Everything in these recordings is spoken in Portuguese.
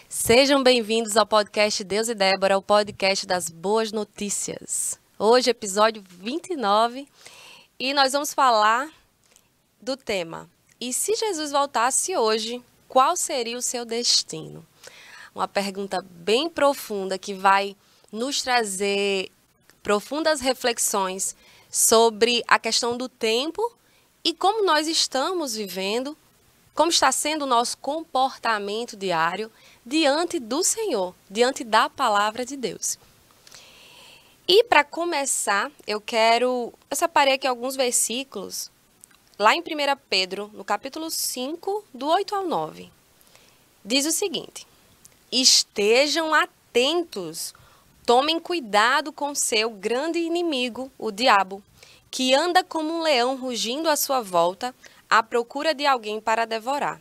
Sejam bem-vindos ao podcast Deus e Débora, o podcast das boas notícias. Hoje, episódio 29, e nós vamos falar do tema: e se Jesus voltasse hoje, qual seria o seu destino? Uma pergunta bem profunda que vai nos trazer profundas reflexões sobre a questão do tempo e como nós estamos vivendo, como está sendo o nosso comportamento diário diante do Senhor, diante da palavra de Deus. E para começar, eu separei aqui alguns versículos, lá em 1 Pedro, no capítulo 5, do 8 ao 9. Diz o seguinte: estejam atentos, tomem cuidado com seu grande inimigo, o diabo, que anda como um leão rugindo à sua volta, à procura de alguém para devorar.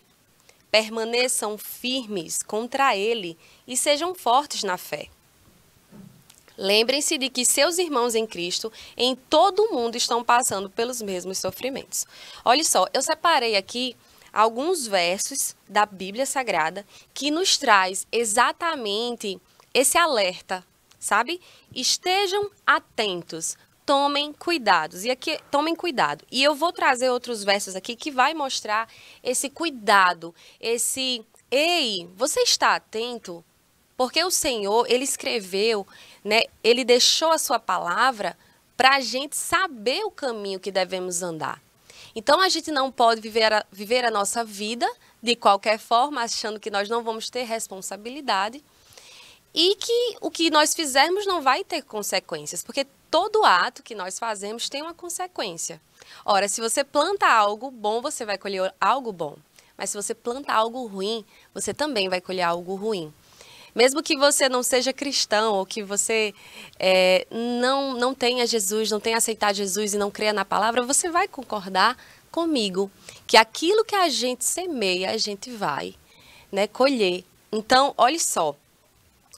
Permaneçam firmes contra ele e sejam fortes na fé. Lembrem-se de que seus irmãos em Cristo, em todo o mundo, estão passando pelos mesmos sofrimentos. Olha só, eu separei aqui alguns versos da Bíblia Sagrada que nos traz exatamente esse alerta, sabe? Estejam atentos. Tomem cuidados. E aqui, tomem cuidado. E eu vou trazer outros versos aqui que vai mostrar esse cuidado, ei, você está atento? Porque o Senhor, Ele escreveu, né? Ele deixou a sua palavra para a gente saber o caminho que devemos andar. Então, a gente não pode viver a nossa vida de qualquer forma, achando que nós não vamos ter responsabilidade e que o que nós fizermos não vai ter consequências, porque todo ato que nós fazemos tem uma consequência. Ora, se você planta algo bom, você vai colher algo bom. Mas se você planta algo ruim, você também vai colher algo ruim. Mesmo que você não seja cristão ou que você não tenha Jesus, não tenha aceitado Jesus e não creia na palavra, você vai concordar comigo que aquilo que a gente semeia, a gente vai, né, colher. Então, olha só.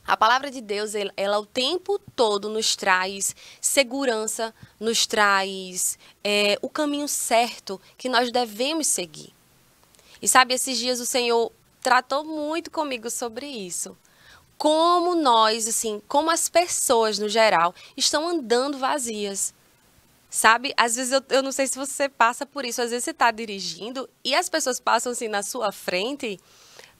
A palavra de Deus, ela o tempo todo nos traz segurança, nos traz o caminho certo que nós devemos seguir. E sabe, esses dias o Senhor tratou muito comigo sobre isso. Como nós, assim, como as pessoas no geral estão andando vazias. Sabe, às vezes eu não sei se você passa por isso, às vezes você está dirigindo e as pessoas passam assim na sua frente.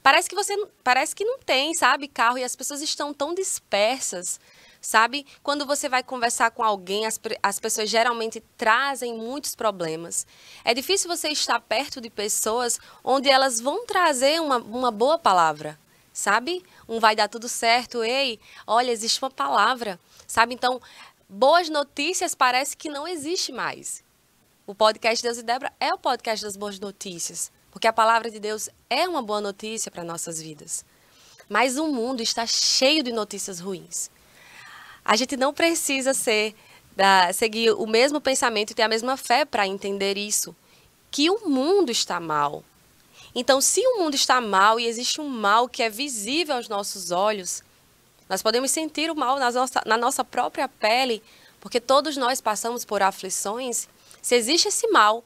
Parece que não tem, sabe, carro, e as pessoas estão tão dispersas, sabe? Quando você vai conversar com alguém, as pessoas geralmente trazem muitos problemas. É difícil você estar perto de pessoas onde elas vão trazer uma boa palavra, sabe? Vai dar tudo certo, ei, olha, existe uma palavra, sabe? Então, boas notícias parece que não existe mais. O podcast Deus e Débora é o podcast das boas notícias. Porque a palavra de Deus é uma boa notícia para nossas vidas. Mas o mundo está cheio de notícias ruins. A gente não precisa seguir o mesmo pensamento e ter a mesma fé para entender isso. Que o mundo está mal. Então, se o mundo está mal e existe um mal que é visível aos nossos olhos, nós podemos sentir o mal na nossa própria pele, porque todos nós passamos por aflições. Se existe esse mal,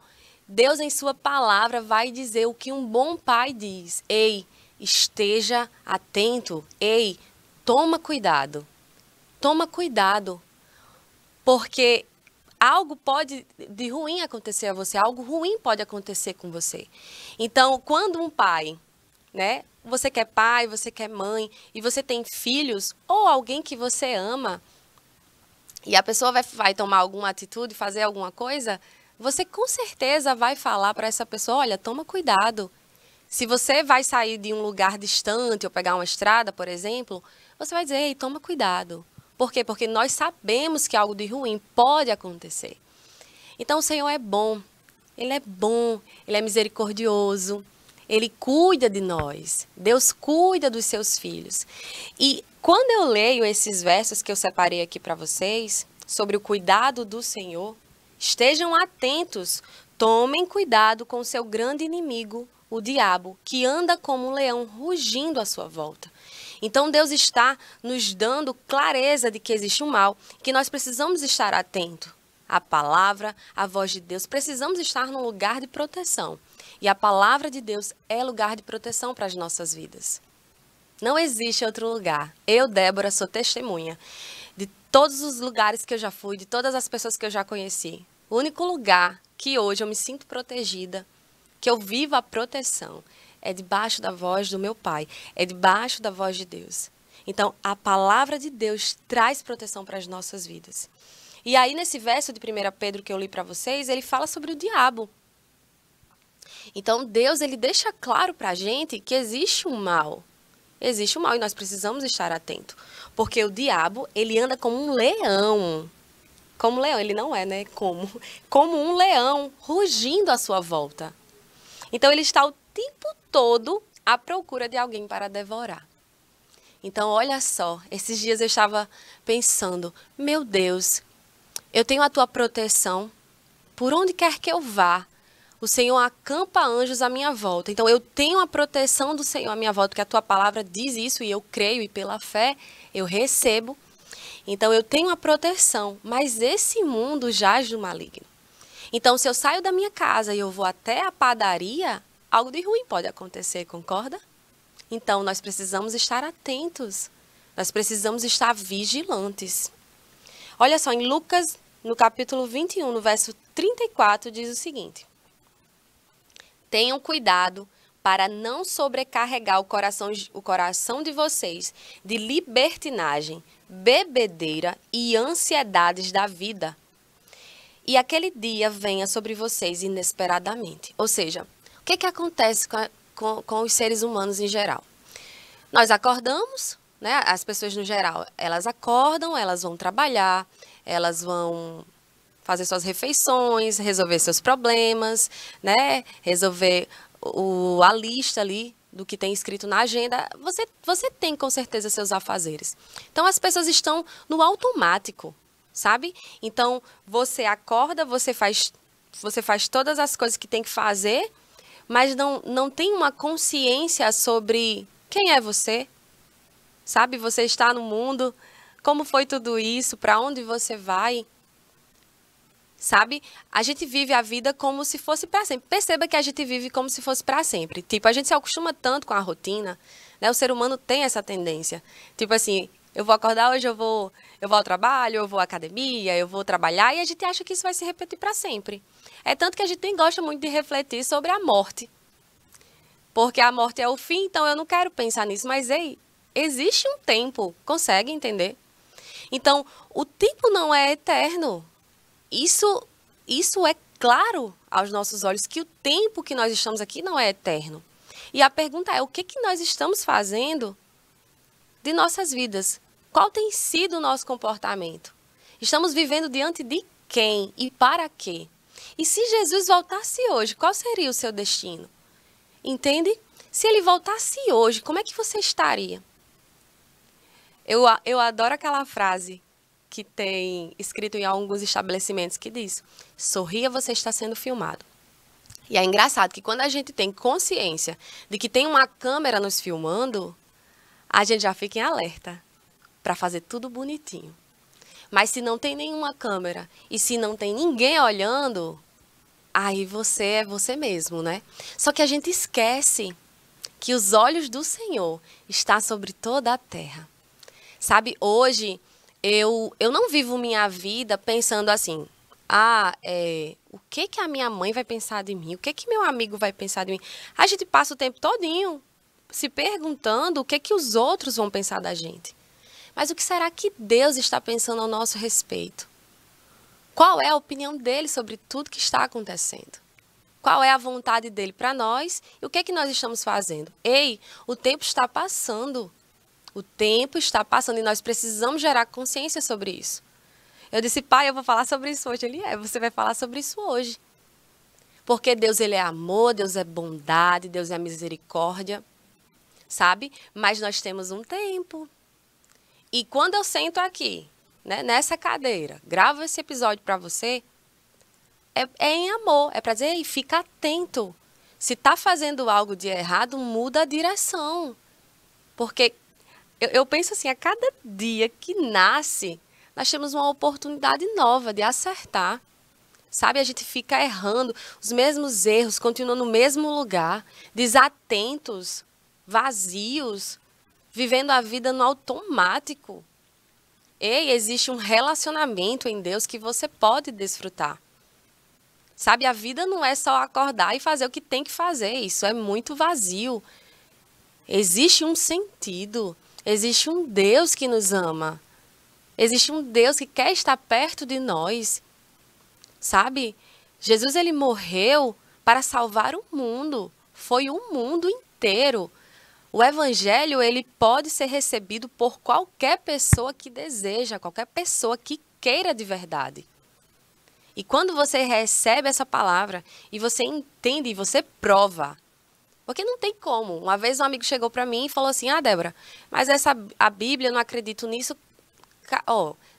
Deus, em sua palavra, vai dizer o que um bom pai diz. Ei, esteja atento. Ei, toma cuidado. Toma cuidado. Porque algo pode de ruim acontecer a você. Algo ruim pode acontecer com você. Então, quando um pai, né? Você que é pai, você que é mãe, e você tem filhos, ou alguém que você ama, e a pessoa vai tomar alguma atitude, fazer alguma coisa, você com certeza vai falar para essa pessoa, olha, toma cuidado. Se você vai sair de um lugar distante ou pegar uma estrada, por exemplo, você vai dizer, ei, toma cuidado. Por quê? Porque nós sabemos que algo de ruim pode acontecer. Então o Senhor é bom, Ele é misericordioso, Ele cuida de nós. Deus cuida dos seus filhos. E quando eu leio esses versos que eu separei aqui para vocês, sobre o cuidado do Senhor, estejam atentos, tomem cuidado com o seu grande inimigo, o diabo, que anda como um leão rugindo à sua volta. Então Deus está nos dando clareza de que existe um mal, que nós precisamos estar atentos à palavra, à voz de Deus. Precisamos estar num lugar de proteção. E a palavra de Deus é lugar de proteção para as nossas vidas. Não existe outro lugar. Eu, Débora, sou testemunha de todos os lugares que eu já fui, de todas as pessoas que eu já conheci. O único lugar que hoje eu me sinto protegida, que eu vivo a proteção, é debaixo da voz do meu Pai, é debaixo da voz de Deus. Então, a palavra de Deus traz proteção para as nossas vidas. E aí, nesse verso de 1 Pedro que eu li para vocês, ele fala sobre o diabo. Então, Deus, ele deixa claro para a gente que existe um mal. Existe um mal e nós precisamos estar atentos. Porque o diabo, ele anda como um leão. Como um leão, ele não é, né? Como um leão, rugindo à sua volta. Então, ele está o tempo todo à procura de alguém para devorar. Então, olha só, esses dias eu estava pensando, meu Deus, eu tenho a tua proteção, por onde quer que eu vá, o Senhor acampa anjos à minha volta. Então, eu tenho a proteção do Senhor à minha volta, porque a tua palavra diz isso e eu creio e pela fé eu recebo. Então, eu tenho a proteção, mas esse mundo jaz do maligno. Então, se eu saio da minha casa e eu vou até a padaria, algo de ruim pode acontecer, concorda? Então, nós precisamos estar atentos, nós precisamos estar vigilantes. Olha só, em Lucas, no capítulo 21, no verso 34, diz o seguinte: tenham cuidado para não sobrecarregar o coração de vocês de libertinagem, bebedeira e ansiedades da vida. E aquele dia venha sobre vocês inesperadamente. Ou seja, o que acontece com os seres humanos em geral? Nós acordamos, né? As pessoas no geral, elas acordam, elas vão trabalhar, elas vão fazer suas refeições, resolver seus problemas, né? Resolver a lista ali do que tem escrito na agenda. Você tem com certeza seus afazeres. Então as pessoas estão no automático, sabe? Então você acorda, você faz todas as coisas que tem que fazer, mas não tem uma consciência sobre quem é você, sabe? Você está no mundo, como foi tudo isso, para onde você vai, sabe? A gente vive a vida como se fosse para sempre. Perceba que a gente vive como se fosse para sempre. Tipo, a gente se acostuma tanto com a rotina, né? O ser humano tem essa tendência. Tipo assim, eu vou acordar hoje, eu vou ao trabalho, eu vou à academia, eu vou trabalhar, e a gente acha que isso vai se repetir para sempre. É tanto que a gente nem gosta muito de refletir sobre a morte. Porque a morte é o fim, então eu não quero pensar nisso. Mas, ei, existe um tempo, consegue entender? Então, o tempo não é eterno. Isso é claro aos nossos olhos, que o tempo que nós estamos aqui não é eterno. E a pergunta é, o que nós estamos fazendo de nossas vidas? Qual tem sido o nosso comportamento? Estamos vivendo diante de quem e para quê? E se Jesus voltasse hoje, qual seria o seu destino? Entende? Se ele voltasse hoje, como é que você estaria? Eu adoro aquela frase que tem escrito em alguns estabelecimentos que diz: sorria, você está sendo filmado. E é engraçado que quando a gente tem consciência de que tem uma câmera nos filmando, a gente já fica em alerta para fazer tudo bonitinho. Mas se não tem nenhuma câmera e se não tem ninguém olhando, aí você é você mesmo, né? Só que a gente esquece que os olhos do Senhor estão sobre toda a terra. Sabe, hoje eu não vivo minha vida pensando assim, o que a minha mãe vai pensar de mim? O que meu amigo vai pensar de mim? A gente passa o tempo todinho se perguntando o que os outros vão pensar da gente. Mas o que será que Deus está pensando ao nosso respeito? Qual é a opinião dele sobre tudo que está acontecendo? Qual é a vontade dele para nós e o que nós estamos fazendo? Ei, o tempo está passando. O tempo está passando e nós precisamos gerar consciência sobre isso. Eu disse, pai, eu vou falar sobre isso hoje. Ele você vai falar sobre isso hoje. Porque Deus, ele é amor, Deus é bondade, Deus é misericórdia, sabe? Mas nós temos um tempo. E quando eu sento aqui, né, nessa cadeira, gravo esse episódio para você, é em amor, é para dizer, ei, fica atento. Se está fazendo algo de errado, muda a direção. Porque eu penso assim, a cada dia que nasce, nós temos uma oportunidade nova de acertar. Sabe, a gente fica errando os mesmos erros, continua no mesmo lugar, desatentos, vazios, vivendo a vida no automático. Ei, existe um relacionamento em Deus que você pode desfrutar. Sabe, a vida não é só acordar e fazer o que tem que fazer. Isso é muito vazio. Existe um sentido. Existe um Deus que nos ama. Existe um Deus que quer estar perto de nós. Sabe? Jesus, ele morreu para salvar o mundo. Foi o mundo inteiro. O evangelho, ele pode ser recebido por qualquer pessoa que deseja, qualquer pessoa que queira de verdade. E quando você recebe essa palavra e você entende e você prova, porque não tem como. Uma vez um amigo chegou para mim e falou assim: Débora, mas a Bíblia, eu não acredito nisso.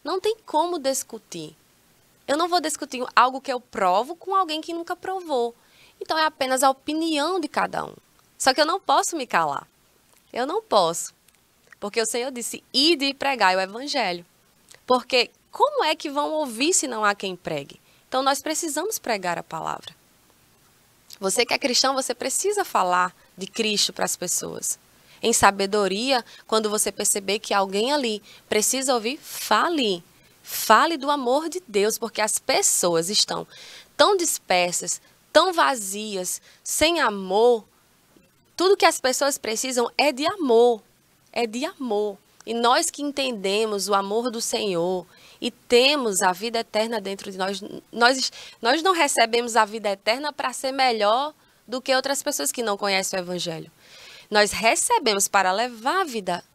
Não tem como discutir. Eu não vou discutir algo que eu provo com alguém que nunca provou. Então é apenas a opinião de cada um. Só que eu não posso me calar. Eu não posso. Porque o Senhor disse: ide e pregai o evangelho. Porque como é que vão ouvir se não há quem pregue? Então nós precisamos pregar a palavra. Você que é cristão, você precisa falar de Cristo para as pessoas. Em sabedoria, quando você perceber que alguém ali precisa ouvir, fale. Fale do amor de Deus, porque as pessoas estão tão dispersas, tão vazias, sem amor. Tudo que as pessoas precisam é de amor. É de amor. E nós que entendemos o amor do Senhor e temos a vida eterna dentro de nós, nós não recebemos a vida eterna para ser melhor do que outras pessoas que não conhecem o Evangelho. Nós recebemos para levar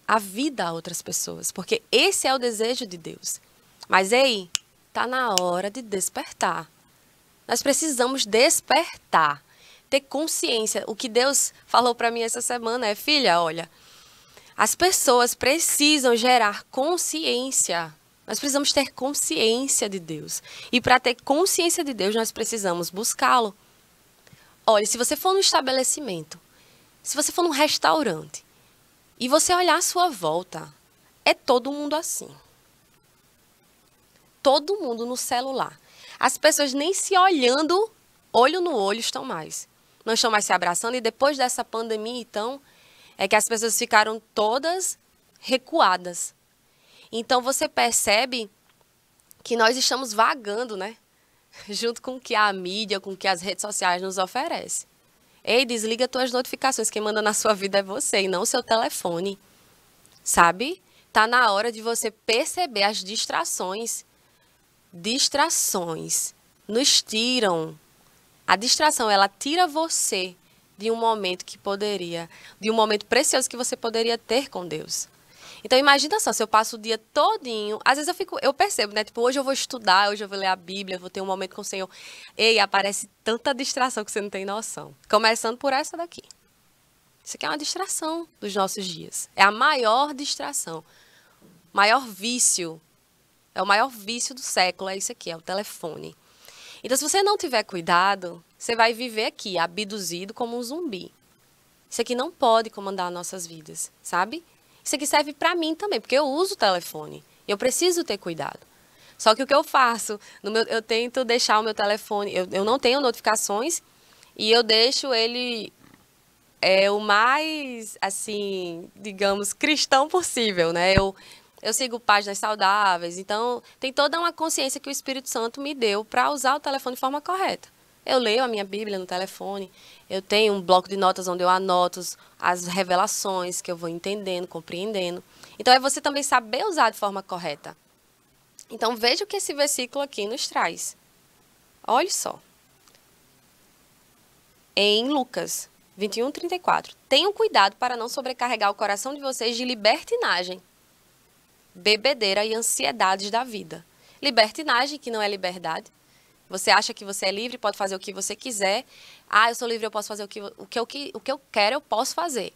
a vida a outras pessoas, porque esse é o desejo de Deus. Mas ei, está na hora de despertar. Nós precisamos despertar, ter consciência. O que Deus falou para mim essa semana é: filha, olha, as pessoas precisam gerar consciência. Nós precisamos ter consciência de Deus. E para ter consciência de Deus, nós precisamos buscá-lo. Olha, se você for num estabelecimento, se você for num restaurante, e você olhar à sua volta, é todo mundo assim. Todo mundo no celular. As pessoas nem se olhando, olho no olho, estão mais. Não estão mais se abraçando. E depois dessa pandemia, então, é que as pessoas ficaram todas recuadas. Então, você percebe que nós estamos vagando, né? Junto com o que a mídia, com o que as redes sociais nos oferecem. Ei, desliga as tuas notificações. Quem manda na sua vida é você e não o seu telefone. Sabe? Tá na hora de você perceber as distrações. Distrações nos tiram. A distração, ela tira você de um momento de um momento precioso que você poderia ter com Deus. Então imagina só, se eu passo o dia todinho, às vezes eu percebo, né? Tipo, hoje eu vou estudar, hoje eu vou ler a Bíblia, vou ter um momento com o Senhor. Ei, aparece tanta distração que você não tem noção. Começando por essa daqui. Isso aqui é uma distração dos nossos dias. É a maior distração. Maior vício. É o maior vício do século, é isso aqui, é o telefone. Então, se você não tiver cuidado, você vai viver aqui, abduzido como um zumbi. Isso aqui não pode comandar nossas vidas, sabe? Isso aqui serve para mim também, porque eu uso o telefone. E eu preciso ter cuidado. Só que o que eu faço? Eu tento deixar o meu telefone... Eu não tenho notificações e eu deixo ele o mais, assim, digamos, cristão possível, né? Eu sigo páginas saudáveis, então tem toda uma consciência que o Espírito Santo me deu para usar o telefone de forma correta. Eu leio a minha Bíblia no telefone, eu tenho um bloco de notas onde eu anoto as revelações que eu vou entendendo, compreendendo. Então é você também saber usar de forma correta. Então veja o que esse versículo aqui nos traz. Olha só. Em Lucas 21:34. Tenham cuidado para não sobrecarregar o coração de vocês de libertinagem, bebedeira e ansiedades da vida. Libertinagem, que não é liberdade. Você acha que você é livre, pode fazer o que você quiser. Ah, eu sou livre, eu posso fazer o que eu quero, eu posso fazer.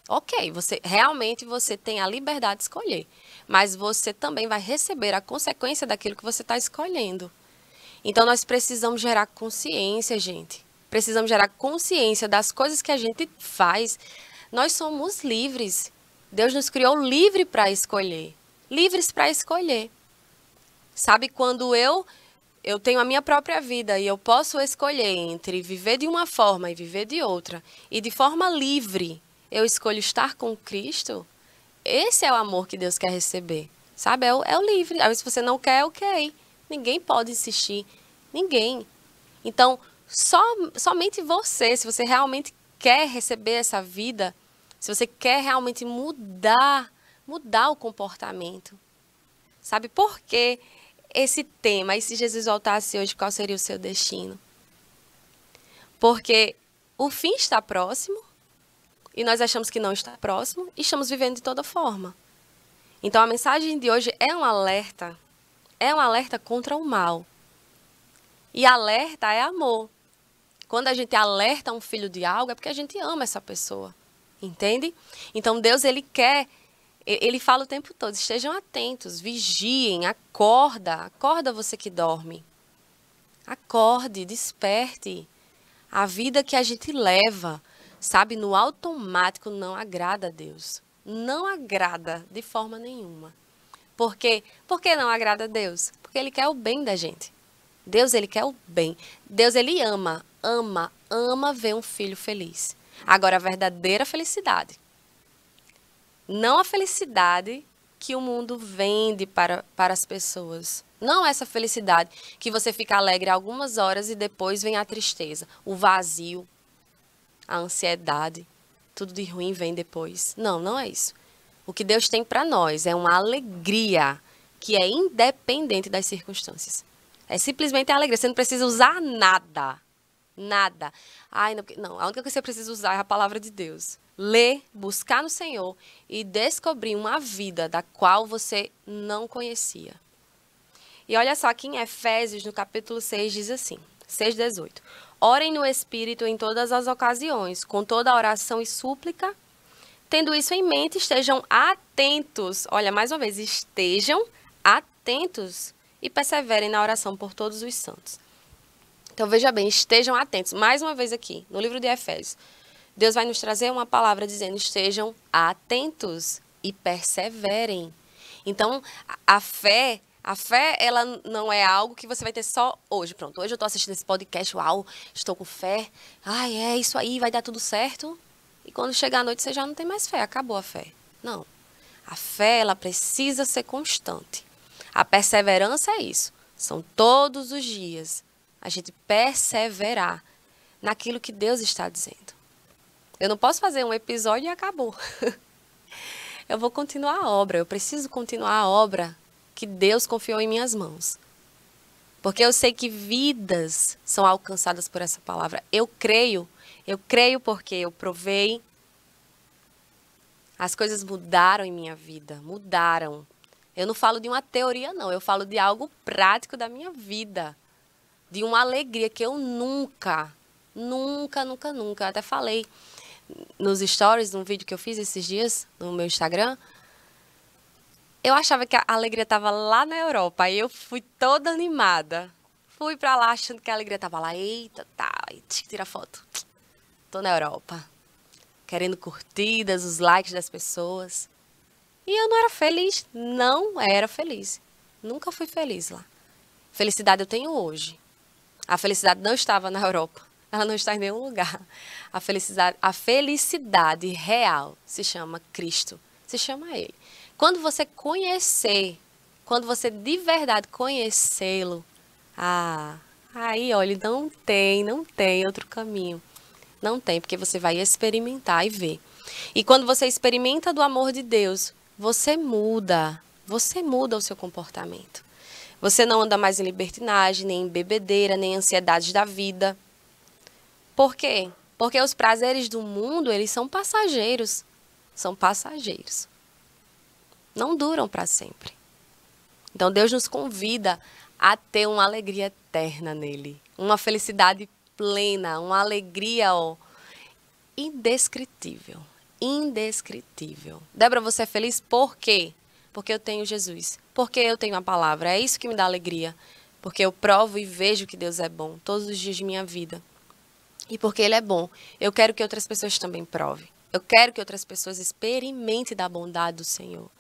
Ok, realmente você tem a liberdade de escolher. Mas você também vai receber a consequência daquilo que você está escolhendo. Então, nós precisamos gerar consciência, gente. Precisamos gerar consciência das coisas que a gente faz. Nós somos livres. Deus nos criou livre para escolher. Livres para escolher. Sabe, quando eu tenho a minha própria vida e eu posso escolher entre viver de uma forma e viver de outra, e de forma livre eu escolho estar com Cristo, esse é o amor que Deus quer receber, sabe? É o livre. Às vezes se você não quer, ok. Ninguém pode insistir. Ninguém. Então, somente você, se você realmente quer receber essa vida, se você quer realmente mudar o comportamento, sabe? Por que esse tema? E se Jesus voltasse hoje, qual seria o seu destino? Porque o fim está próximo e nós achamos que não está próximo e estamos vivendo de toda forma. Então, a mensagem de hoje é um alerta contra o mal. E alerta é amor. Quando a gente alerta um filho de algo, é porque a gente ama essa pessoa. Entende? Então, Deus, ele fala o tempo todo, estejam atentos, vigiem, acorda você que dorme. Acorde, desperte. A vida que a gente leva, sabe, no automático não agrada a Deus. Não agrada de forma nenhuma. Por quê? Por que não agrada a Deus? Porque Ele quer o bem da gente. Deus, Ele quer o bem. Deus, Ele ama ver um filho feliz. Agora, a verdadeira felicidade. Não a felicidade que o mundo vende para as pessoas. Não essa felicidade que você fica alegre algumas horas e depois vem a tristeza, o vazio, a ansiedade. Tudo de ruim vem depois. Não, não é isso. O que Deus tem para nós é uma alegria que é independente das circunstâncias. É simplesmente a alegria. Você não precisa usar nada. Nada. Ai, não, a única coisa que você precisa usar é a palavra de Deus. Ler, buscar no Senhor e descobrir uma vida da qual você não conhecia. E olha só, aqui em Efésios, no capítulo 6, diz assim, 6:18. Orem no Espírito em todas as ocasiões, com toda oração e súplica. Tendo isso em mente, estejam atentos. Olha, mais uma vez, estejam atentos e perseverem na oração por todos os santos. Então, veja bem, estejam atentos. Mais uma vez aqui, no livro de Efésios, Deus vai nos trazer uma palavra dizendo, estejam atentos e perseverem. Então, a fé, ela não é algo que você vai ter só hoje. Pronto, hoje eu estou assistindo esse podcast, uau, estou com fé. Ai, é isso aí, vai dar tudo certo. E quando chegar a noite, você já não tem mais fé, acabou a fé. Não. A fé, ela precisa ser constante. A perseverança é isso. São todos os dias a gente perseverar naquilo que Deus está dizendo. Eu não posso fazer um episódio e acabou. Eu vou continuar a obra. Eu preciso continuar a obra que Deus confiou em minhas mãos. Porque eu sei que vidas são alcançadas por essa palavra. Eu creio porque eu provei. As coisas mudaram em minha vida. Mudaram. Eu não falo de uma teoria, não. Eu falo de algo prático da minha vida. De uma alegria que eu nunca, até falei nos stories, num vídeo que eu fiz esses dias no meu Instagram. Eu achava que a alegria estava lá na Europa. Aí eu fui toda animada. Fui pra lá achando que a alegria estava lá. Eita, tá, tira foto. Tô na Europa. Querendo curtidas, os likes das pessoas. E eu não era feliz. Não era feliz. Nunca fui feliz lá. Felicidade eu tenho hoje. A felicidade não estava na Europa. Ela não está em nenhum lugar. A felicidade real se chama Cristo. Se chama Ele. Quando você conhecer, quando você de verdade conhecê-lo, aí, olha, não tem outro caminho. Não tem, porque você vai experimentar e ver. E quando você experimenta do amor de Deus, você muda o seu comportamento. Você não anda mais em libertinagem, nem em bebedeira, nem em ansiedades da vida. Por quê? Porque os prazeres do mundo, eles são passageiros. São passageiros. Não duram para sempre. Então, Deus nos convida a ter uma alegria eterna nele. Uma felicidade plena, uma alegria indescritível. Indescritível. Débora, você é feliz por quê? Porque eu tenho Jesus. Porque eu tenho a palavra. É isso que me dá alegria. Porque eu provo e vejo que Deus é bom todos os dias de minha vida. E porque Ele é bom, eu quero que outras pessoas também provem. Eu quero que outras pessoas experimentem da bondade do Senhor.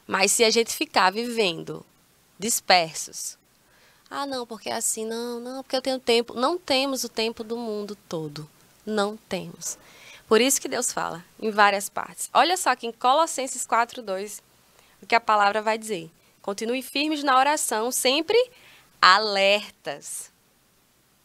Mas se a gente ficar vivendo dispersos, não, porque é assim, não, porque eu tenho tempo. Não temos o tempo do mundo todo. Não temos. Por isso que Deus fala em várias partes. Olha só aqui em Colossenses 4:2, o que a palavra vai dizer. Continue firmes na oração, sempre alertas,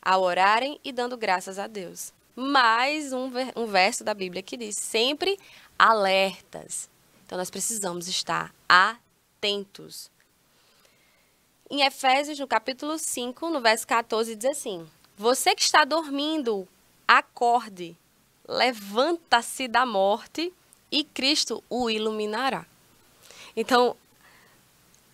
ao orarem e dando graças a Deus. Mais um verso da Bíblia que diz, sempre alertas. Então, nós precisamos estar atentos. Em Efésios, no capítulo 5, no verso 14, diz assim, você que está dormindo, acorde, levanta-se da morte e Cristo o iluminará. Então,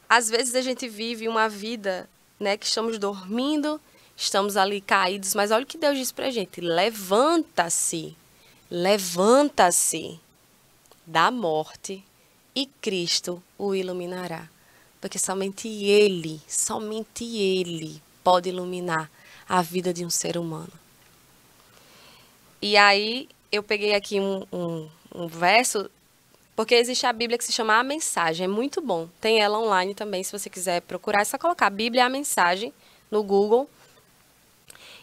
às vezes a gente vive uma vida, né, que estamos dormindo, estamos ali caídos, mas olha o que Deus diz pra gente, levanta-se da morte e Cristo o iluminará. Porque somente Ele pode iluminar a vida de um ser humano. E aí, eu peguei aqui um verso, porque existe a Bíblia que se chama A Mensagem, é muito bom. Tem ela online também, se você quiser procurar, é só colocar Bíblia A Mensagem no Google.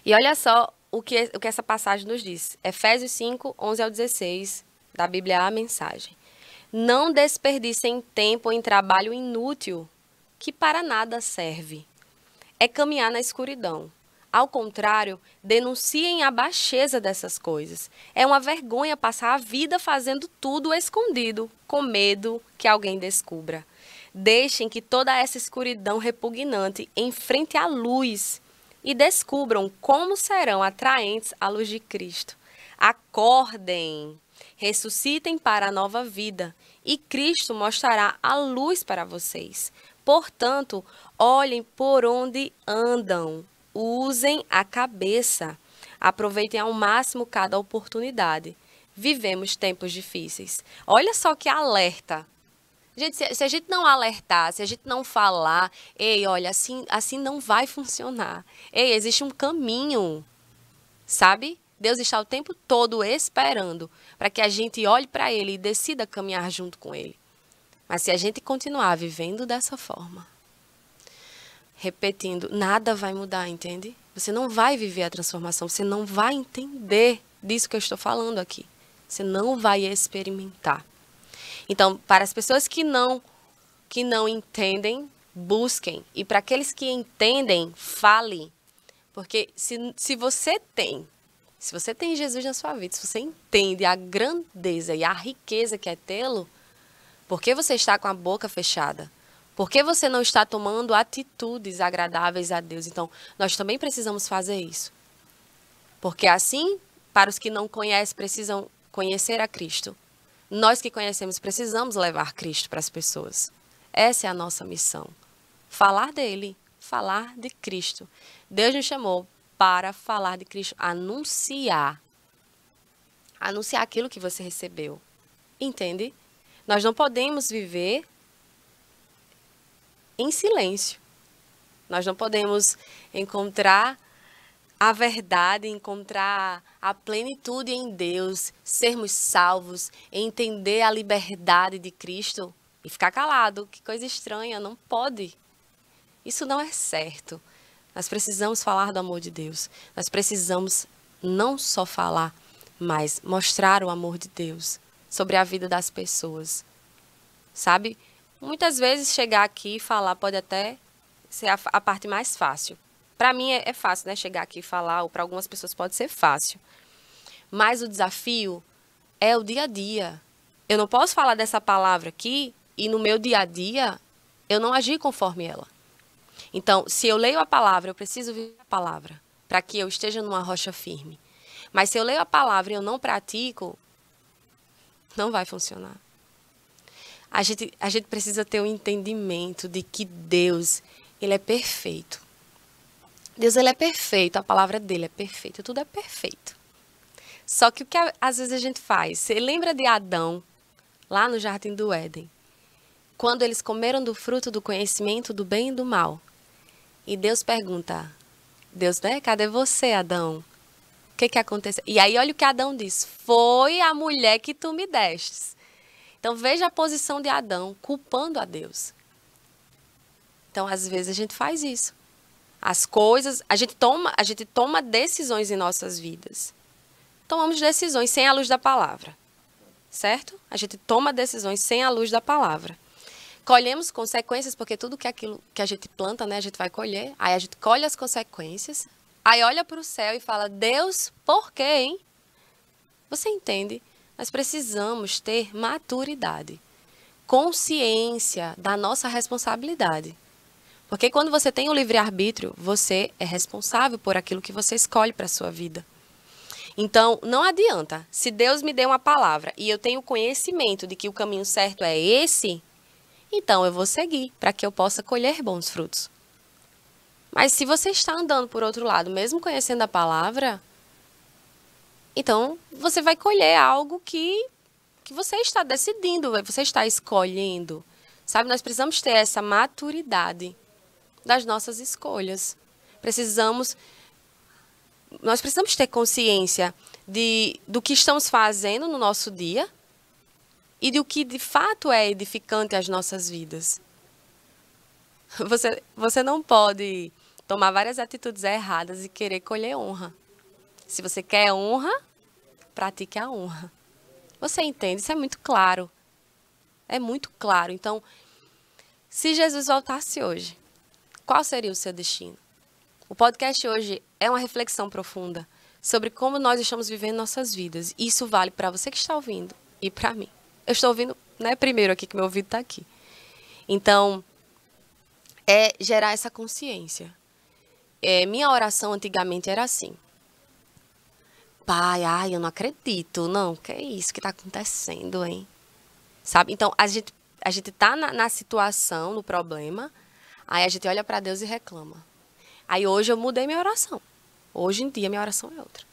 E olha só o que essa passagem nos diz. Efésios 5, 11 ao 16, da Bíblia A Mensagem. Não desperdicem tempo em trabalho inútil, que para nada serve. É caminhar na escuridão. Ao contrário, denunciem a baixeza dessas coisas. É uma vergonha passar a vida fazendo tudo escondido, com medo que alguém descubra. Deixem que toda essa escuridão repugnante enfrente a luz e descubram como serão atraentes à luz de Cristo. Acordem, ressuscitem para a nova vida e Cristo mostrará a luz para vocês. Portanto, olhem por onde andam, usem a cabeça, aproveitem ao máximo cada oportunidade. Vivemos tempos difíceis. Olha só que alerta. Gente, se a gente não alertar, se a gente não falar, ei, olha, assim não vai funcionar. Ei, existe um caminho, sabe? Deus está o tempo todo esperando para que a gente olhe para Ele e decida caminhar junto com Ele. Mas se a gente continuar vivendo dessa forma, repetindo, nada vai mudar, entende? Você não vai viver a transformação, você não vai entender disso que eu estou falando aqui. Você não vai experimentar. Então, para as pessoas que não entendem, busquem. E para aqueles que entendem, fale. Porque se você tem Jesus na sua vida, se você entende a grandeza e a riqueza que é tê-lo, por que você está com a boca fechada? Por que você não está tomando atitudes agradáveis a Deus? Então, nós também precisamos fazer isso. Porque assim, para os que não conhecem, precisam conhecer a Cristo. Nós que conhecemos, precisamos levar Cristo para as pessoas. Essa é a nossa missão. Falar dele, falar de Cristo. Deus nos chamou para falar de Cristo, anunciar. Anunciar aquilo que você recebeu. Entende? Nós não podemos viver em silêncio. Nós não podemos encontrar a verdade, encontrar a plenitude em Deus, sermos salvos, entender a liberdade de Cristo e ficar calado. Que coisa estranha, não pode. Isso não é certo. Nós precisamos falar do amor de Deus. Nós precisamos não só falar, mas mostrar o amor de Deus sobre a vida das pessoas. Sabe? Muitas vezes chegar aqui e falar pode até ser a parte mais fácil. Para mim é fácil, né? Chegar aqui e falar, ou para algumas pessoas pode ser fácil. Mas o desafio é o dia a dia. Eu não posso falar dessa palavra aqui e no meu dia a dia eu não agir conforme ela. Então, se eu leio a palavra, eu preciso viver a palavra para que eu esteja numa rocha firme. Mas se eu leio a palavra e eu não pratico, não vai funcionar. A gente precisa ter um entendimento de que Deus, Ele é perfeito. Deus, Ele é perfeito, a palavra dele é perfeita, tudo é perfeito. Só que o que às vezes a gente faz? Você lembra de Adão, lá no Jardim do Éden? Quando eles comeram do fruto do conhecimento do bem e do mal. E Deus pergunta, Deus, né? Cadê você, Adão? O que aconteceu? E aí olha o que Adão diz, foi a mulher que tu me destes. Então veja a posição de Adão, culpando a Deus. Então às vezes a gente faz isso. As coisas, a gente toma decisões em nossas vidas. tomamos decisões sem a luz da palavra, certo? A gente toma decisões sem a luz da palavra. Colhemos consequências, porque tudo que aquilo que a gente planta, né, a gente vai colher. Aí a gente colhe as consequências. Aí olha para o céu e fala, Deus, por quê, hein? Você entende? Nós precisamos ter maturidade, consciência da nossa responsabilidade. Porque quando você tem o livre-arbítrio, você é responsável por aquilo que você escolhe para a sua vida. Então, não adianta. Se Deus me deu uma palavra e eu tenho conhecimento de que o caminho certo é esse, então eu vou seguir para que eu possa colher bons frutos. Mas se você está andando por outro lado, mesmo conhecendo a palavra, então você vai colher algo que você está decidindo, você está escolhendo. Sabe, nós precisamos ter essa maturidade das nossas escolhas. Nós precisamos ter consciência do que estamos fazendo no nosso dia e do que de fato é edificante às nossas vidas. Você não pode tomar várias atitudes erradas e querer colher honra. Se você quer honra, pratique a honra. Você entende? Isso é muito claro. É muito claro. Então, se Jesus voltasse hoje, qual seria o seu destino? O podcast hoje é uma reflexão profunda sobre como nós estamos vivendo nossas vidas. Isso vale para você que está ouvindo e para mim. Eu estou ouvindo, né, primeiro aqui, que meu ouvido está aqui. Então, é gerar essa consciência. Minha oração antigamente era assim. Pai, eu não acredito. Não, que é isso que está acontecendo, hein? Sabe? Então, a gente está na situação, no problema, aí a gente olha para Deus e reclama. Aí hoje eu mudei minha oração. Hoje em dia minha oração é outra.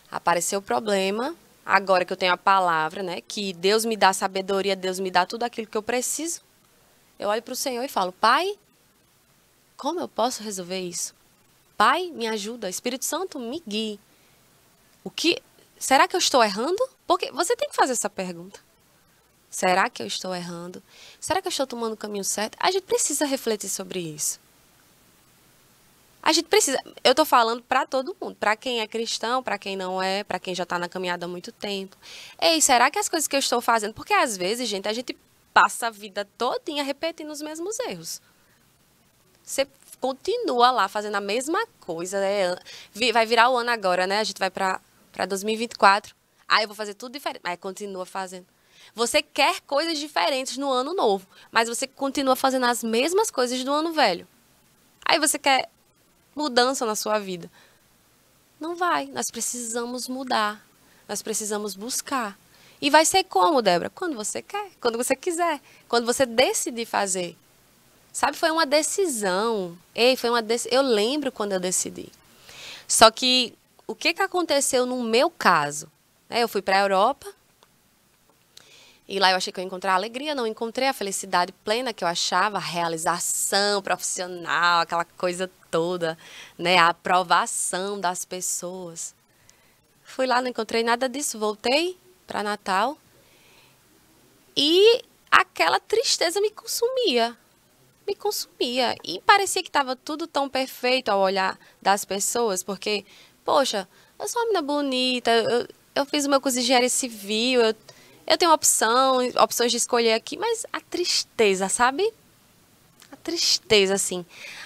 Apareceu o problema, agora que eu tenho a palavra, né? Que Deus me dá sabedoria, Deus me dá tudo aquilo que eu preciso. Eu olho para o Senhor e falo, Pai, como eu posso resolver isso? Pai, me ajuda. Espírito Santo, me guie. Será que eu estou errando? Porque você tem que fazer essa pergunta. Será que eu estou errando? Será que eu estou tomando o caminho certo? A gente precisa refletir sobre isso. A gente precisa. Eu estou falando para todo mundo. Para quem é cristão, para quem não é, para quem já está na caminhada há muito tempo. Ei, será que as coisas que eu estou fazendo... Porque às vezes, gente, a gente passa a vida todinha repetindo os mesmos erros. Você continua lá fazendo a mesma coisa. Vai virar o ano agora, né? A gente vai para 2024. Eu vou fazer tudo diferente. Mas continua fazendo. Você quer coisas diferentes no ano novo, mas você continua fazendo as mesmas coisas do ano velho. Aí você quer mudança na sua vida. Não vai. Nós precisamos mudar. Nós precisamos buscar. E vai ser como, Débora? Quando você quer, quando você quiser, quando você decidir fazer. Sabe, foi uma decisão. Eu lembro quando eu decidi. Só que, o que aconteceu no meu caso? Eu fui para a Europa, e lá eu achei que eu ia encontrar a alegria, não encontrei a felicidade plena que eu achava, a realização profissional, aquela coisa toda, né? A aprovação das pessoas. Fui lá, não encontrei nada disso, voltei para Natal, e aquela tristeza me consumia. E parecia que estava tudo tão perfeito ao olhar das pessoas, porque, poxa, eu sou uma menina bonita, eu fiz o meu curso de engenharia civil, eu tenho opções de escolher aqui, mas a tristeza, sabe? A tristeza, assim.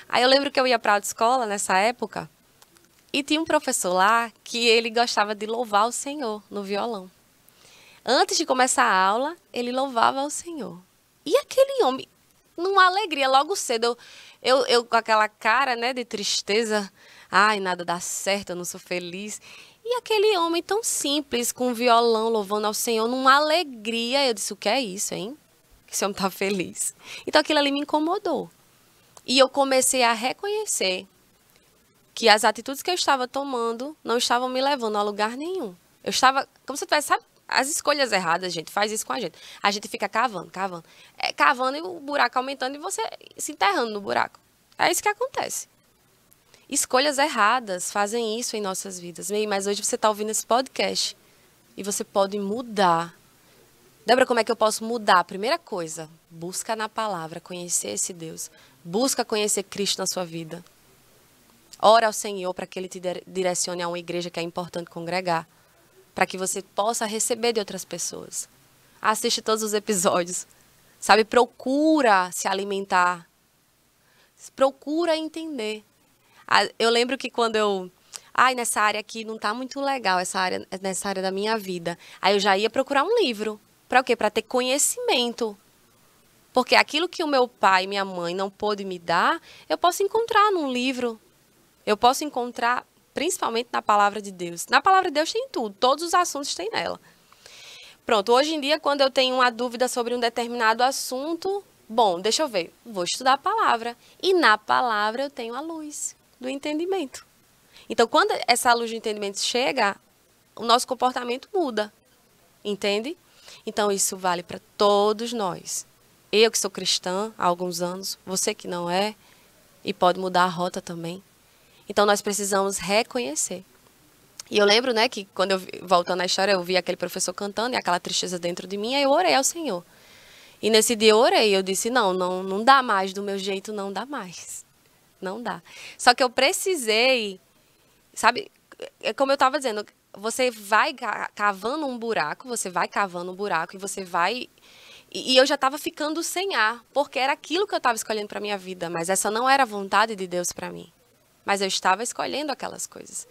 Aí eu lembro que eu ia para a autoescola nessa época, e tinha um professor lá que ele gostava de louvar o Senhor no violão. Antes de começar a aula, ele louvava o Senhor. E aquele homem... numa alegria, logo cedo, eu com aquela cara, né, de tristeza, nada dá certo, eu não sou feliz. E aquele homem tão simples, com um violão, louvando ao Senhor, numa alegria, eu disse, o que é isso, hein? Que esse homem tá feliz. Então aquilo ali me incomodou. E eu comecei a reconhecer que as atitudes que eu estava tomando não estavam me levando a lugar nenhum. Eu estava, como você tivesse, sabe? As escolhas erradas, gente, faz isso com a gente. A gente fica cavando. Cavando e o buraco aumentando e você se enterrando no buraco. É isso que acontece. Escolhas erradas fazem isso em nossas vidas. Mas hoje você está ouvindo esse podcast e você pode mudar. Débora, como é que eu posso mudar? Primeira coisa, busca na palavra conhecer esse Deus. Busca conhecer Cristo na sua vida. Ora ao Senhor para que Ele te direcione a uma igreja que é importante congregar. para que você possa receber de outras pessoas. Assiste todos os episódios, sabe? Procura se alimentar, procura entender. Eu lembro que quando nessa área aqui não tá muito legal, nessa área da minha vida. Aí eu já ia procurar um livro. Para o quê? Para ter conhecimento. Porque aquilo que o meu pai e minha mãe não pôde me dar, eu posso encontrar num livro. Eu posso encontrar, principalmente na palavra de Deus. Na palavra de Deus tem tudo, todos os assuntos tem nela. Pronto, hoje em dia, quando eu tenho uma dúvida sobre um determinado assunto, bom, deixa eu ver, vou estudar a palavra. E na palavra eu tenho a luz do entendimento. Então, quando essa luz do entendimento chega, o nosso comportamento muda, entende? Então, isso vale para todos nós. Eu que sou cristã há alguns anos, você que não é, e pode mudar a rota também. Então, nós precisamos reconhecer. E eu lembro, né, que quando voltando à história, eu vi aquele professor cantando e aquela tristeza dentro de mim, aí eu orei ao Senhor. E nesse dia eu orei, eu disse, não dá mais, do meu jeito não dá mais. Não dá. Só que eu precisei, sabe, é como eu estava dizendo, você vai cavando um buraco e você vai... E eu já estava ficando sem ar, porque era aquilo que eu estava escolhendo para minha vida, mas essa não era a vontade de Deus para mim. Mas eu estava escolhendo aquelas coisas.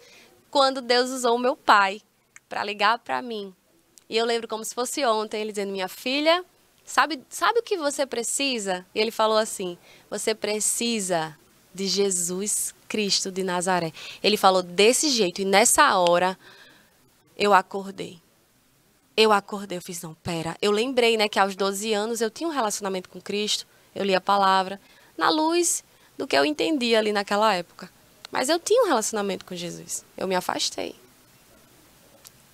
Quando Deus usou o meu pai para ligar para mim. E eu lembro como se fosse ontem, ele dizendo, minha filha, sabe o que você precisa? E ele falou assim, você precisa de Jesus Cristo de Nazaré. Ele falou desse jeito, e nessa hora eu acordei. Eu fiz, não, pera. Eu lembrei, né, que aos 12 anos eu tinha um relacionamento com Cristo, eu li a palavra, na luz do que eu entendia ali naquela época. Mas eu tinha um relacionamento com Jesus. Eu me afastei.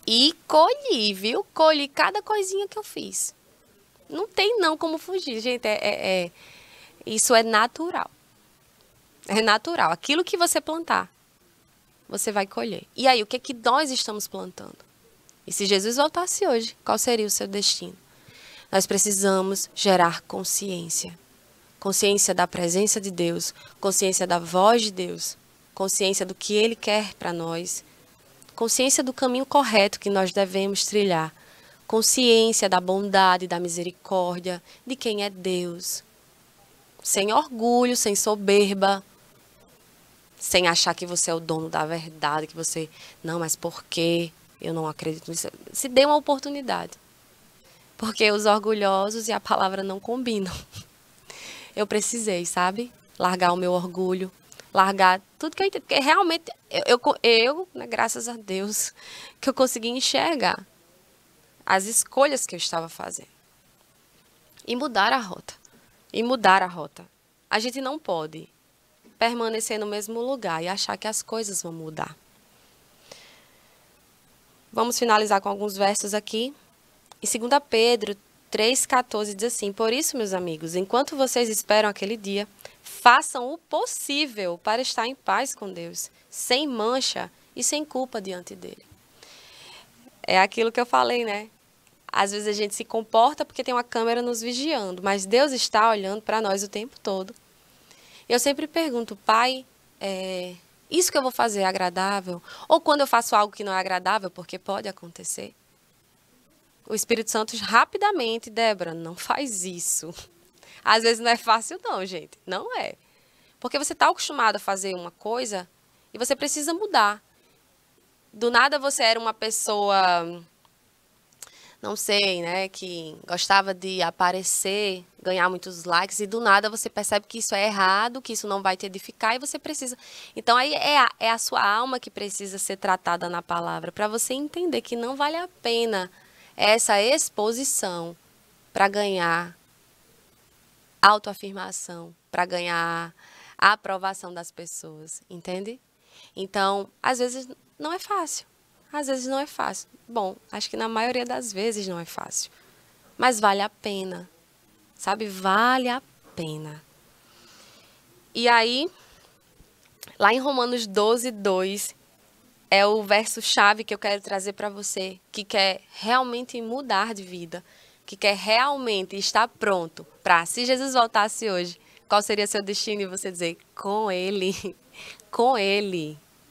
E colhi, viu? Colhi cada coisinha que eu fiz. Não tem não como fugir, gente. Isso é natural. É natural. Aquilo que você plantar, você vai colher. E aí, o que é que nós estamos plantando? E se Jesus voltasse hoje, qual seria o seu destino? Nós precisamos gerar consciência. Consciência da presença de Deus, consciência da voz de Deus, consciência do que Ele quer para nós, consciência do caminho correto que nós devemos trilhar, consciência da bondade, da misericórdia, de quem é Deus, sem orgulho, sem soberba, sem achar que você é o dono da verdade, que você, não, mas por quê? Eu não acredito nisso. Se dê uma oportunidade, porque os orgulhosos e a palavra não combinam. Eu precisei, sabe? Largar o meu orgulho, largar tudo que eu entendo. Porque realmente, né, graças a Deus, que eu consegui enxergar as escolhas que eu estava fazendo. E mudar a rota. A gente não pode permanecer no mesmo lugar e achar que as coisas vão mudar. Vamos finalizar com alguns versos aqui. Em 2 Pedro 3,14 diz assim, por isso, meus amigos, enquanto vocês esperam aquele dia, façam o possível para estar em paz com Deus, sem mancha e sem culpa diante dele. É aquilo que eu falei, né? Às vezes a gente se comporta porque tem uma câmera nos vigiando, mas Deus está olhando para nós o tempo todo. Eu sempre pergunto, Pai, isso que eu vou fazer é agradável? Ou quando eu faço algo que não é agradável, porque pode acontecer? O Espírito Santo rapidamente, Débora, não faz isso. Às vezes não é fácil não, gente. Não é. Porque você está acostumado a fazer uma coisa e você precisa mudar. Do nada você era uma pessoa, não sei, né, que gostava de aparecer, ganhar muitos likes, e do nada você percebe que isso é errado, que isso não vai te edificar e você precisa... Então, aí é a sua alma que precisa ser tratada na palavra, para você entender que não vale a pena essa exposição para ganhar autoafirmação, para ganhar a aprovação das pessoas, entende? Então, às vezes não é fácil. Às vezes não é fácil. Bom, acho que na maioria das vezes não é fácil. Mas vale a pena. Sabe? Vale a pena. E aí, lá em Romanos 12:2, é o verso-chave que eu quero trazer para você, que quer realmente mudar de vida, que quer realmente estar pronto para, se Jesus voltasse hoje, qual seria seu destino? E você dizer, com Ele,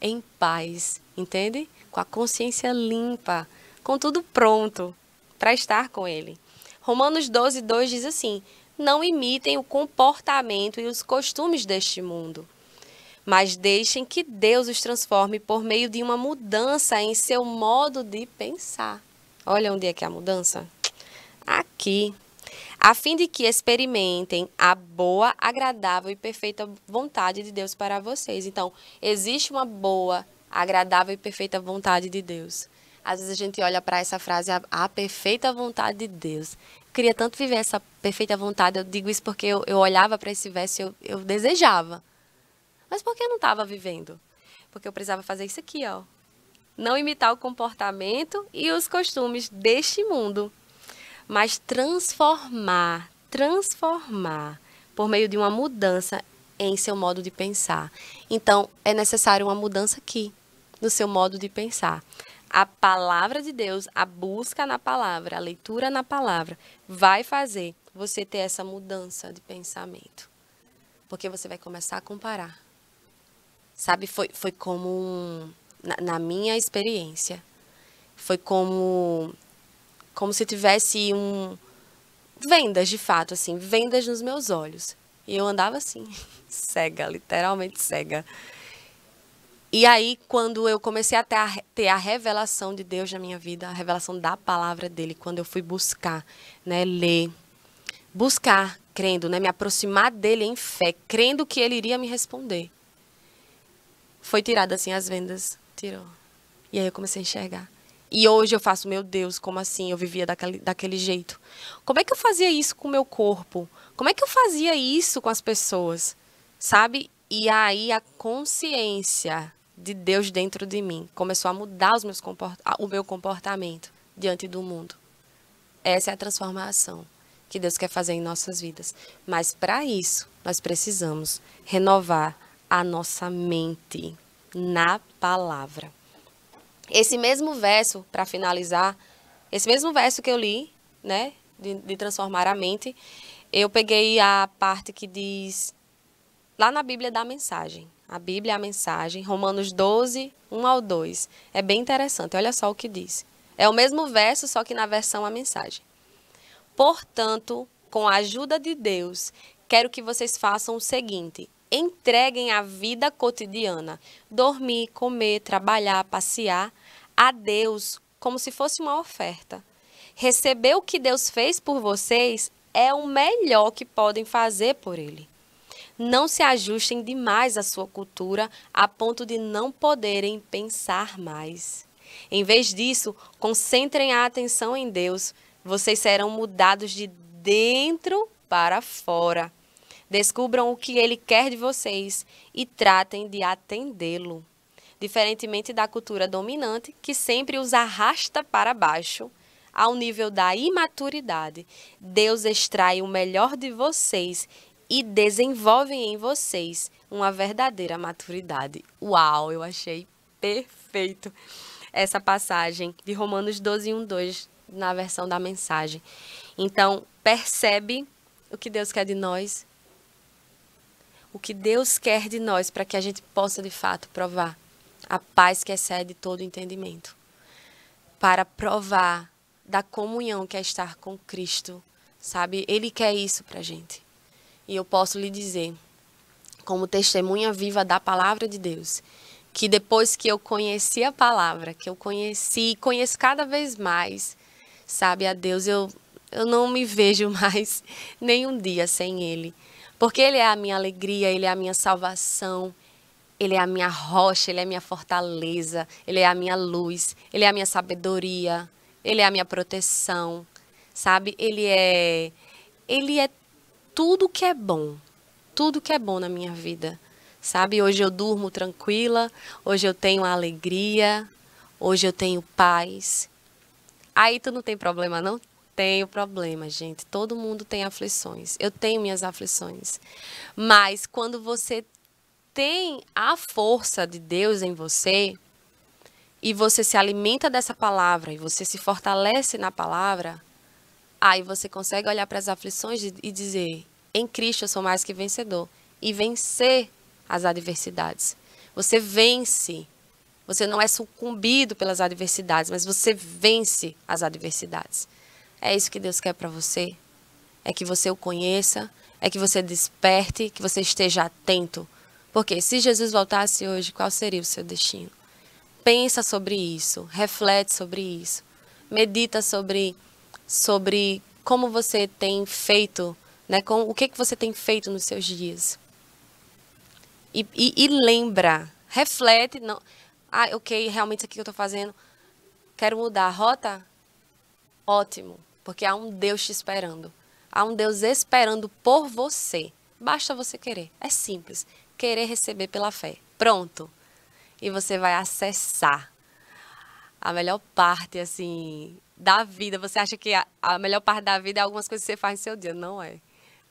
em paz, entende? Com a consciência limpa, com tudo pronto para estar com Ele. Romanos 12, 2 diz assim: não imitem o comportamento e os costumes deste mundo, mas deixem que Deus os transforme por meio de uma mudança em seu modo de pensar. Olha onde é que é a mudança? Aqui. A fim de que experimentem a boa, agradável e perfeita vontade de Deus para vocês. Então, existe uma boa, agradável e perfeita vontade de Deus. Às vezes a gente olha para essa frase, a perfeita vontade de Deus. Eu queria tanto viver essa perfeita vontade. Eu digo isso porque eu olhava para esse verso e eu desejava. Mas por que eu não estava vivendo? Porque eu precisava fazer isso aqui, ó. Não imitar o comportamento e os costumes deste mundo, mas transformar por meio de uma mudança em seu modo de pensar. Então, é necessário uma mudança aqui, no seu modo de pensar. A palavra de Deus, a busca na palavra, a leitura na palavra, vai fazer você ter essa mudança de pensamento. Porque você vai começar a comparar. Sabe, foi como, na minha experiência, foi como se tivesse vendas, de fato, assim, vendas nos meus olhos. E eu andava assim, cega, literalmente cega. E aí, quando eu comecei a ter a revelação de Deus na minha vida, a revelação da palavra dele, quando eu fui buscar, né, ler, buscar, crendo, né, me aproximar dele em fé, crendo que ele iria me responder. Foi tirada assim as vendas, tirou. E aí eu comecei a enxergar. E hoje eu faço, meu Deus, como assim? Eu vivia daquele jeito. Como é que eu fazia isso com o meu corpo? Como é que eu fazia isso com as pessoas? Sabe? E aí a consciência de Deus dentro de mim começou a mudar o meu comportamento diante do mundo. Essa é a transformação que Deus quer fazer em nossas vidas. Mas para isso, nós precisamos renovar a nossa mente na palavra. Esse mesmo verso, para finalizar, esse mesmo verso que eu li, né, de transformar a mente, eu peguei a parte que diz, lá na Bíblia da Mensagem, a Bíblia é a Mensagem, Romanos 12, 1 ao 2. É bem interessante, olha só o que diz. É o mesmo verso, só que na versão a Mensagem. Portanto, com a ajuda de Deus, quero que vocês façam o seguinte: entreguem a vida cotidiana, dormir, comer, trabalhar, passear, a Deus como se fosse uma oferta. Receber o que Deus fez por vocês é o melhor que podem fazer por Ele. Não se ajustem demais à sua cultura a ponto de não poderem pensar mais. Em vez disso, concentrem a atenção em Deus. Vocês serão mudados de dentro para fora. Descubram o que Ele quer de vocês e tratem de atendê-lo. Diferentemente da cultura dominante, que sempre os arrasta para baixo, ao nível da imaturidade, Deus extrai o melhor de vocês e desenvolve em vocês uma verdadeira maturidade. Uau, eu achei perfeito essa passagem de Romanos 12, 1, 2, na versão da Mensagem. Então, percebe o que Deus quer de nós? O que Deus quer de nós para que a gente possa, de fato, provar a paz que excede todo entendimento. Para provar da comunhão que é estar com Cristo, sabe? Ele quer isso para a gente. E eu posso lhe dizer, como testemunha viva da palavra de Deus, que depois que eu conheci a palavra, que eu conheço cada vez mais, sabe, a Deus, eu não me vejo mais nenhum dia sem Ele. Porque Ele é a minha alegria, Ele é a minha salvação, Ele é a minha rocha, Ele é a minha fortaleza, Ele é a minha luz, Ele é a minha sabedoria, Ele é a minha proteção, sabe? Ele é tudo que é bom na minha vida, sabe? Hoje eu durmo tranquila, hoje eu tenho alegria, hoje eu tenho paz. Aí tu não tem problema, não? Tenho problema, gente. Todo mundo tem aflições. Eu tenho minhas aflições. Mas quando você tem a força de Deus em você, e você se alimenta dessa palavra, e você se fortalece na palavra, aí você consegue olhar para as aflições e dizer, em Cristo eu sou mais que vencedor. E vencer as adversidades. Você vence Você não é sucumbido pelas adversidades, mas você vence as adversidades. É isso que Deus quer para você. É que você o conheça, é que você desperte, que você esteja atento. Porque se Jesus voltasse hoje, qual seria o seu destino? Pensa sobre isso, reflete sobre isso. Medita sobre como você tem feito, né? O que você tem feito nos seus dias. E lembra, reflete. Não, ok, realmente isso aqui que eu estou fazendo, quero mudar a rota? Ótimo, porque há um Deus te esperando. Há um Deus esperando por você. Basta você querer. É simples. Querer receber pela fé. Pronto. E você vai acessar a melhor parte, assim, da vida. Você acha que a melhor parte da vida é algumas coisas que você faz no seu dia. Não é.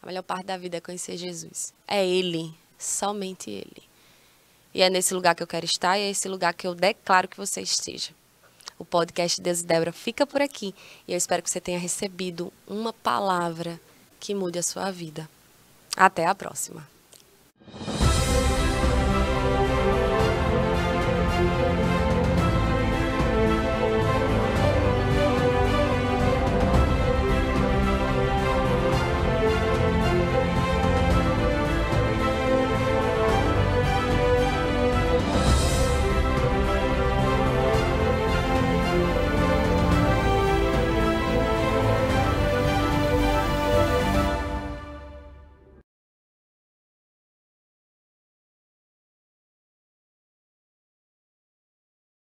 A melhor parte da vida é conhecer Jesus. É Ele. Somente Ele. E é nesse lugar que eu quero estar e é esse lugar que eu declaro que você esteja. O podcast Deus e Débora fica por aqui e eu espero que você tenha recebido uma palavra que mude a sua vida. Até a próxima.